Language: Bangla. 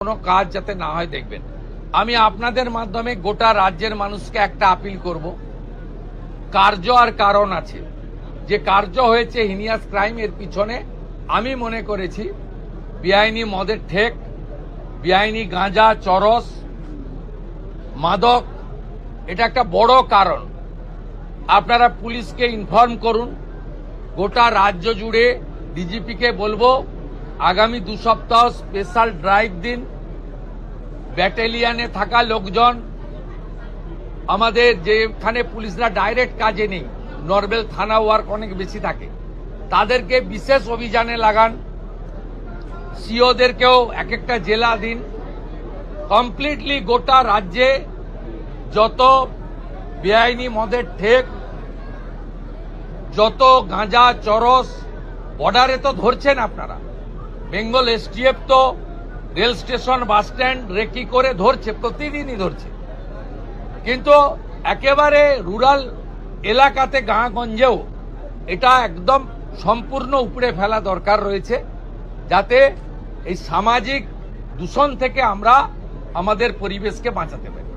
কোনো কাজ যাতে না হয় দেখবেন। আমি আপনাদের মাধ্যমে গোটা রাজ্যের মানুষকে একটা আপিল করব, কার্য আর কারণ আছে। যে কার্য হয়েছে হিনিয়াস ক্রাইম, এর পিছনে আমি মনে করেছি বেআইনি মদের ঠেক, বেআইনি গাঁজা, চরস, মাদক, এটা একটা বড় কারণ। আপনারা পুলিশকে ইনফর্ম করুন, গোটা রাজ্য জুড়ে ডিজিপিকে বলবো আগামী 2 সপ্তাহ স্পেশাল ড্রাইভ দিন। ব্যাটালিয়নে থাকা লোকজন, আমাদের যেখানে পুলিশরা ডাইরেক্ট কাজে নেই, নর্মাল থানা ওয়ার্ক অনেক বেশি থাকে, তাদেরকে বিশেষ অভিযানে লাগান। সিওদেরকেও এক একটা জেলা দিন। কমপ্লিটলি গোটা রাজ্যে যত বেআইনি মদের ঠেক, যত গাঁজা, চরস, বর্ডারে তো ধরছেন আপনারা, বেঙ্গল এসটিএফ তো rail station, bus stand recce করে ধরছে, প্রতিদিনই ধরছে। কিন্তু একেবারে রুরাল এলাকাতে, গাঁগঞ্জেও এটা একদম সম্পূর্ণ উপড়ে ফেলা দরকার রয়েছে, যাতে এই সামাজিক দূষণ থেকে আমরা আমাদের পরিবেশকে বাঁচাতে পারি।